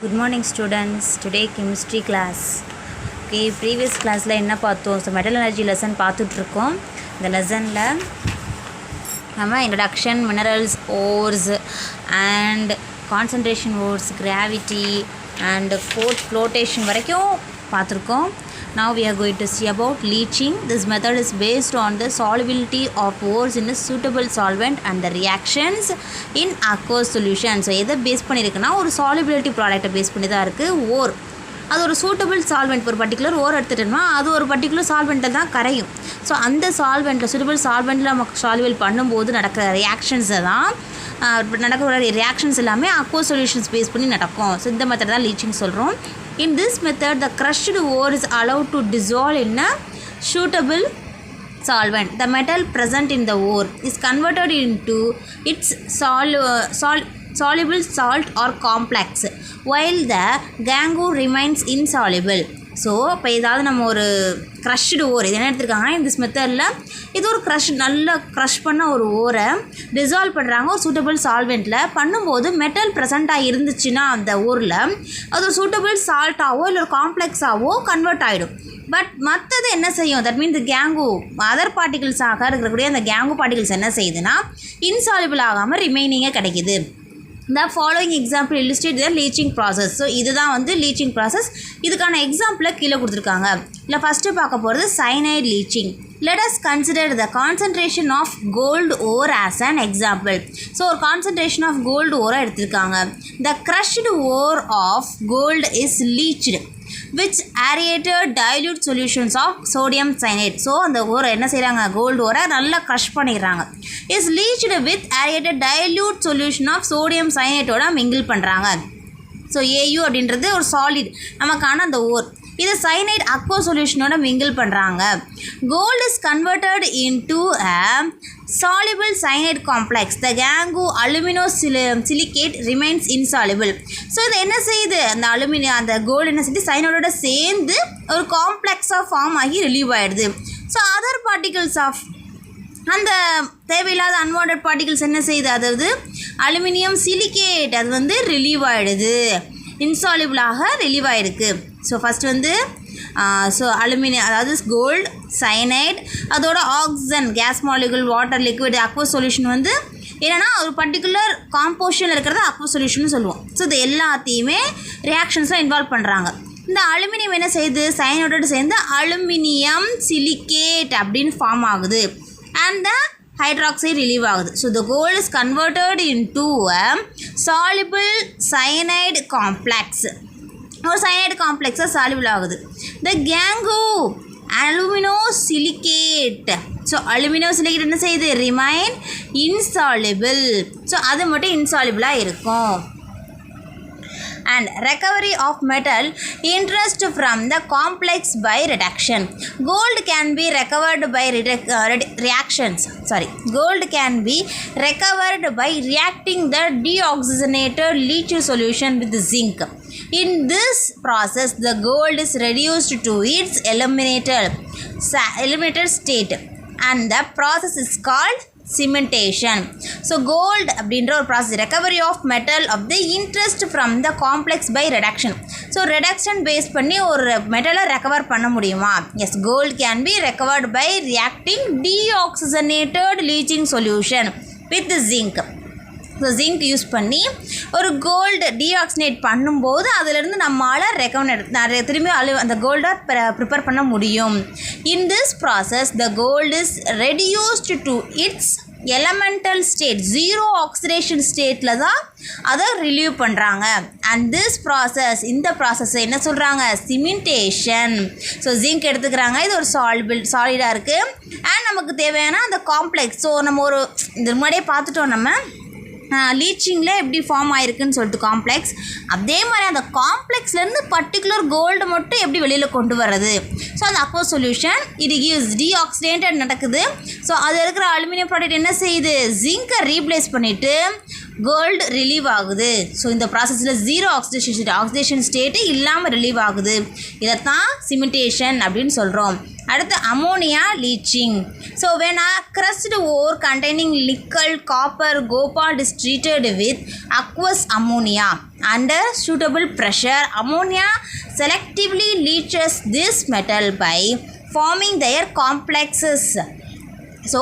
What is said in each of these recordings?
Good morning students. Today chemistry class. Okay, previous class la enna paathom, so metal energy lesson paathuட்டிருக்கோம். இந்த லெசன்ல நம்ம introduction, minerals, ores and concentration ores, gravity and flotation வரைக்கும் பார்த்திருக்கோம். Now we are going to see about leaching. This method is based on the solubility of ores in a suitable solvent and the reactions in aqueous solution. So எதை base பண்ணியிருக்குன்னா ஒரு solubility ப்ராடக்ட்டை base பண்ணி தான் இருக்குது ore. அது ஒரு suitable solvent, ஒரு particular ஓர் எடுத்துட்டோம்னா அது ஒரு பர்டிகுலர் சால்வெண்ட்டை தான் கரையும். ஸோ அந்த சால்வெண்ட்டில் சூட்டபிள் சால்வெண்ட்டில் நமக்கு சால்வெல் பண்ணும்போது நடக்கிற ரியாக்ஷன்ஸை தான் நடக்கிற ரியாக்ஷன்ஸ் எல்லாமே அக்வா சொல்யூஷன்ஸ் பேஸ் பண்ணி நடக்கும். ஸோ இந்த மெத்தட் தான் லீச்சிங் சொல்கிறோம். In this method, the crushed ore is allowed to dissolve in a suitable solvent. The metal present in the ore is converted into its soluble salt or complex, while the gangue remains insoluble. So இப்போ ஏதாவது நம்ம ஒரு crushed ஓர் இது என்ன எடுத்துருக்காங்கன்னா இந்த மெத்தடில் இது ஒரு நல்லா க்ரஷ் பண்ண ஒரு ஓரை டிசால்வ் பண்ணுறாங்க ஒரு சூட்டபிள் சால்வெண்ட்டில். பண்ணும்போது மெட்டல் ப்ரெசண்ட்டாக இருந்துச்சுன்னா அந்த ஊரில் அது ஒரு சூட்டபிள் சால்ட்டாவோ இல்லை ஒரு காம்ப்ளெக்ஸாவோ கன்வெர்ட் ஆகிடும். பட் மற்றது என்ன செய்யும், தட் மீன் இந்த கேங்கு அதர் பார்ட்டிகிள்ஸாக இருக்கக்கூடிய அந்த கேங்கு பார்ட்டிகிள்ஸ் என்ன செய்யுதுன்னா இன்சால்யூபிள் ஆகாமல் ரிமைனிங்காக கிடைக்கிது. The following example illustrate the leaching process. So இதுதான் வந்து லீச்சிங் ப்ராசஸ். இதுக்கான எக்ஸாம்பிளை கீழே கொடுத்துருக்காங்க. இல்லை ஃபஸ்ட்டு பார்க்க போகிறது cyanide leaching. Let us consider the concentration of gold ore as an example. So ஒரு concentration of gold ore எடுத்திருக்காங்க. The crushed ore of gold is leached which aerated dilute solutions of sodium cyanide. So அந்த ஓரை என்ன செய்கிறாங்க, gold ஓரை நல்லா crush பண்ணிடுறாங்க. Is leached with aerated dilute solution of sodium cyanide mingle பண்ணுறாங்க. So AU அப்படின்றது ஒரு சாலிட் நமக்கான அந்த ஓர், இது சைனைட் அக்வா சொல்யூஷனோட மிங்கிள் பண்ணுறாங்க. Gold is converted into a soluble cyanide complex. The gangue aluminosilicate remains insoluble. So இது என்ன செய்யுது, அந்த கோல்டு என்ன செய்யுது சைனைடோட சேர்ந்து ஒரு காம்ப்ளெக்ஸாக ஃபார்ம் ஆகி ரிலீவ் ஆகிடுது. ஸோ அதர் பார்ட்டிகிள்ஸ் ஆஃப் அந்த தேவையில்லாத அன்வான்டட் பார்ட்டிகிள்ஸ் என்ன செய்யுது, அதாவது அலுமினியம் சிலிகேட் அது வந்து ரிலீவ் ஆகிடுது, இன்சால்யூபிளாக ரிலீவ் ஆகிருக்கு. ஸோ ஃபஸ்ட் வந்து அலுமினியம் அதாவது கோல்டு சைனைட் அதோட oxygen case molecule water liquid Aqua solution வந்து என்னென்னா ஒரு பர்டிகுலர் காம்போசிஷனில் இருக்கிறத அக்வா சொல்யூஷன் சொல்லுவோம். ஸோ இது எல்லாத்தையுமே ரியாக்ஷன்ஸாக இன்வால்வ் பண்ணுறாங்க. இந்த அலுமினியம் என்ன செய்யுது சைனைடோடு சேர்ந்து அலுமினியம் சிலிகேட் அப்படின்னு ஃபார்ம் ஆகுது and the hydroxide relieve ஆகுது. So the gold is converted into a soluble cyanide complex. ஒரு cyanide complex soluble ஆகுது. The gangue aluminosilicate. So aluminosilicate என்ன செய்யுது remain insoluble. ஸோ அது மட்டும் இன்சால்யூபிளாக இருக்கும். And recovery of metal interest from the complex by reduction. Gold can be recovered by reactions. Gold can be recovered by reacting the deoxygenated leach solution with zinc. In this process, the gold is reduced to its eliminated state, and the process is called cementation. So gold அப்படின்ற ஒரு process, recovery of metal of the interest from the complex by reduction. So reduction base பண்ணி ஒரு மெட்டலை recover பண்ண முடியுமா? Yes, gold can be recovered by reacting deoxygenated leaching solution with zinc. So zinc use பண்ணி ஒரு gold டீஆக்சினேட் பண்ணும்போது அதிலிருந்து நம்மளால் திரும்பி அந்த கோல்டை ப்ரிப்பேர் பண்ண முடியும். In this process the gold is reduced to its elemental state, zero oxidation ஸ்டேட்டில் தான் அதை ரிலீவ் பண்ணுறாங்க. அண்ட் திஸ் ப்ராசஸ் இந்த ப்ராசஸை என்ன சொல்கிறாங்க, சிமெண்டேஷன். ஸோ ஜிங்க் எடுத்துக்கிறாங்க, இது ஒரு சாலிடாக இருக்குது அண்ட் நமக்கு தேவையான அந்த காம்ப்ளெக்ஸ். ஸோ நம்ம ஒரு இது முன்னாடியே பார்த்துட்டோம் நம்ம லீச்சிங்கில் எப்படி ஃபார்ம் ஆகிருக்குன்னு சொல்லிட்டு காம்ப்ளெக்ஸ். அதே மாதிரி அந்த காம்ப்ளெக்ஸ்லேருந்து பர்டிகுலர் கோல்டு மட்டும் எப்படி வெளியில் கொண்டு வர்றது. ஸோ அந்த அக்வா சொல்யூஷன் இது கிவ்ஸ் டீஆக்சிடேட்டட் நடக்குது. ஸோ அது இருக்கிற அலுமினியம் ப்ராடக்ட் என்ன செய்யுது, ஜிங்கை ரீப்ளேஸ் பண்ணிவிட்டு கோல்டு ரிலீவ் ஆகுது. ஸோ இந்த ப்ராசஸில் ஜீரோ ஆக்சிடேஷன் ஸ்டேட்டு இல்லாமல் ரிலீவ் ஆகுது. இதைத்தான் சிமெண்டேஷன் அப்படின்னு சொல்கிறோம். அடுத்து ammonia leaching. So when a crushed ore containing nickel, copper, cobalt is treated with aqueous ammonia under suitable pressure, ammonia selectively leaches this metal by forming their complexes. So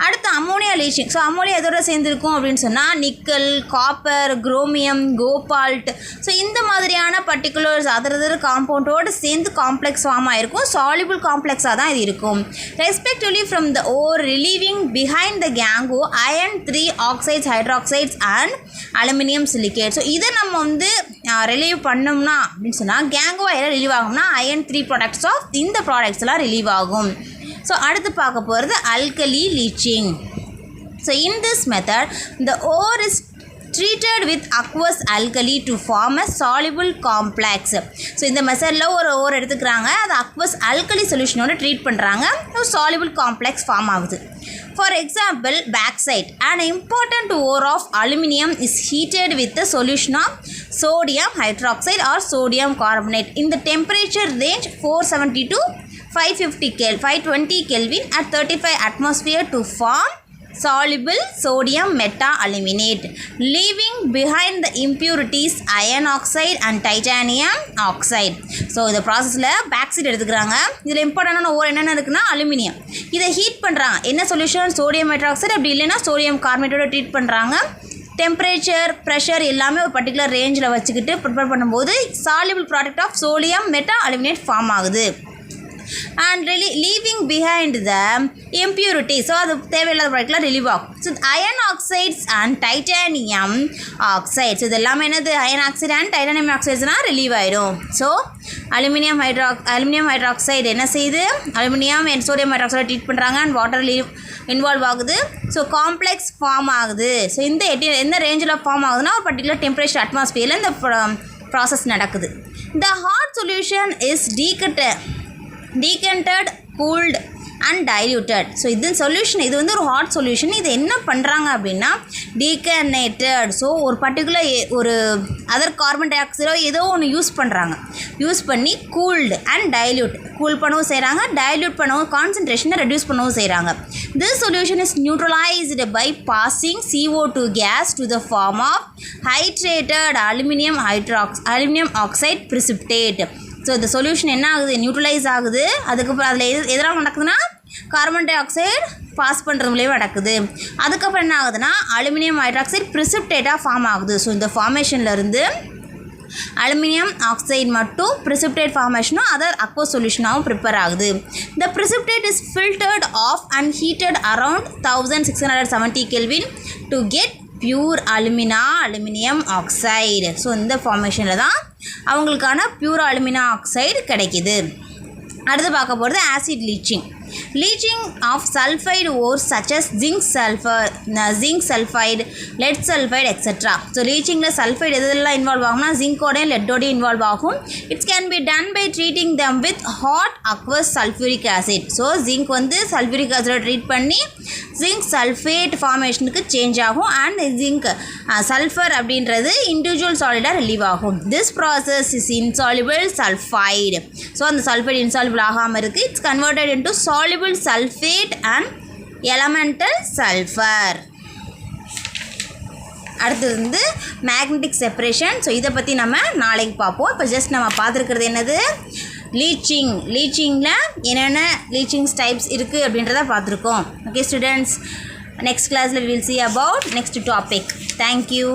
அடுத்து ammonia leaching. So ammonia எதோட சேர்ந்துருக்கும் அப்படின்னு சொன்னால் nickel, copper, chromium, cobalt. So இந்த மாதிரியான particulars other காம்பவுண்டோடு சேர்ந்து complex form ஆகிருக்கும். சால்யூபிள் காம்ப்ளெக்ஸாக தான் இது இருக்கும். Respectively from the ore relieving behind the gangue iron 3 oxides, hydroxides and aluminium silicate. So இதை நம்ம வந்து ரிலீவ் பண்ணோம்னா அப்படின்னு சொன்னால் கேங்கோ எல்லாம் ரிலீவ் ஆகும்னா அயன் 3 ப்ராடக்ட்ஸ் ஆஃப் இந்த ப்ராடக்ட்ஸ் எல்லாம் ரிலீவ் ஆகும். ஸோ அடுத்து பார்க்க போகிறது alkali leaching. So in this method the ore is treated with aqueous alkali to form a soluble complex. So இந்த மெத்தடில் ஒரு ஓர் எடுத்துக்கிறாங்க, அது aqueous alkali சொல்யூஷனோட ட்ரீட் பண்ணுறாங்க, ஒரு soluble complex ஃபார்ம் ஆகுது. For example, bauxite, an important ore of aluminium, is heated with a solution of sodium hydroxide or sodium carbonate in the temperature range 470 to 520 Kelvin at 35 atmosphere to form soluble sodium meta-aluminate, leaving behind the impurities iron oxide and titanium oxide. So இந்த ப்ராசஸில் bauxite எடுத்துக்கிறாங்க. இதில் இம்பார்ட்டண்டான ஓர் என்னென்ன இருக்குன்னா aluminium. இதை heat பண்ணுறாங்க. என்ன சொல்யூஷன்? சோடியம் மெட்ராக்சைடு, அப்படி இல்லைன்னா சோடியம் கார்பனேட்டோட ட்ரீட் பண்ணுறாங்க. டெம்பரேச்சர், ப்ரெஷர் எல்லாமே ஒரு பர்டிகுலர் ரேஞ்சில் வச்சுக்கிட்டு ப்ரிப்பேர் பண்ணும்போது soluble product of sodium meta aluminate form ஆகுது. and leaving behind the impurities. So அது தேவையில்லாத ப்ராடக்ட்லாம் ரிலீவ் ஆகும். So iron oxides and titanium oxides இது எல்லாமே என்னது? அயன் ஆக்சைடு அண்ட் டைட்டானியம் ஆக்சைட்ஸ்னால் ரிலீவ் ஆகிடும். ஸோ அலுமினியம் ஹைட்ராக்சைடு என்ன செய்யுது? Aluminium and sodium hydroxide treat பண்ணுறாங்க அண்ட் வாட்டர் இன்வால்வ் ஆகுது. ஸோ காம்ப்ளெக்ஸ் ஃபார்ம் ஆகுது. ஸோ இந்த எந்த ரேஞ்சில் ஃபார்ம் ஆகுதுன்னா ஒரு பர்டிகுலர் டெம்பரேச்சர் அட்மாஸ்பியரில் இந்த ப்ராசஸ் நடக்குது. The hot solution is decanted, cooled and diluted. So இது சொல்யூஷன், இது வந்து ஒரு ஹாட் சொல்யூஷன். இது என்ன பண்ணுறாங்க அப்படின்னா டீகனேட்டட். ஸோ ஒரு பர்டிகுலர் ஒரு அதர் கார்பன் டை ஆக்சைடோ ஏதோ ஒன்று யூஸ் பண்ணுறாங்க. யூஸ் பண்ணி கூல்டு அண்ட் டைல்யூட், கூல் பண்ணவும் செய்கிறாங்க, டைல்யூட் பண்ணவும், கான்சன்ட்ரேஷனை ரெடியூஸ் பண்ணவும் செய்கிறாங்க. This solution is neutralized by passing CO2 gas to the form of hydrated aluminium oxide precipitate. So இந்த சொல்யூஷன் என்ன ஆகுது? நியூட்ரலைஸ் ஆகுது. அதுக்கப்புறம் அதில் எதெல்லாம் நடக்குதுன்னா கார்பன் டை ஆக்சைடு பாஸ் பண்ணுறது மூலியமாக நடக்குது. அதுக்கப்புறம் என்ன ஆகுதுன்னா அலுமினியம் ஹைட்ராக்சைடு ப்ரிசிப்டேட்டாக ஃபார்ம் ஆகுது. ஸோ இந்த ஃபார்மேஷன்லேருந்து அலுமினியம் ஆக்சைடு மட்டும் ப்ரிசிப்டேட் ஃபார்மேஷனும் அதர் அக்வஸ் சொல்யூஷனாகவும் ப்ரிப்பேர் ஆகுது. The precipitate is filtered off and heated around 1670 Kelvin to get pure aluminium oxide. So இந்த ஃபார்மேஷனில் தான் அவங்களுக்கான பியூர் அலுமினியம் ஆக்சைடு கிடைக்கிது. அடுத்து பார்க்க போகிறது acid leaching of sulphide ores such as zinc sulphide, lead sulphide etcetera. So லீச்சிங்கில் sulphide எதெல்லாம் இன்வால்வ் ஆகும்னா ஜிங்கோடையும் லெட்டோடையும் இன்வால்வ் ஆகும். It's can be done by treating them with hot aqueous sulphuric acid. So zinc வந்து சல்ஃபியூரிக் ஆசிடை treat பண்ணி zinc sulphate ஃபார்மேஷனுக்கு சேஞ்ச் ஆகும் அண்ட் ஜிங்க் சல்ஃபர் அப்படின்றது இண்டிவிஜுவல் சாலிடாக ரிலீவ் ஆகும். This process is insoluble sulphide. So அந்த சல்ஃபைடு இன்சால்யூபிள் ஆகாமல் இருக்குது. It's converted into soluble sulfate and elemental sulfur. அடுத்தது வந்து மேக்னெட்டிக் செப்பரேஷன். ஸோ இதை பற்றி நம்ம நாளைக்கு பார்ப்போம். இப்போ ஜஸ்ட் நம்ம பார்த்துருக்கிறது என்னது? லீச்சிங்கில் என்னென்ன லீச்சிங்ஸ் டைப்ஸ் இருக்குது அப்படின்றத பார்த்துருக்கோம். ஓகே ஸ்டூடெண்ட்ஸ், நெக்ஸ்ட் கிளாஸில் we will see about next topic. Thank you.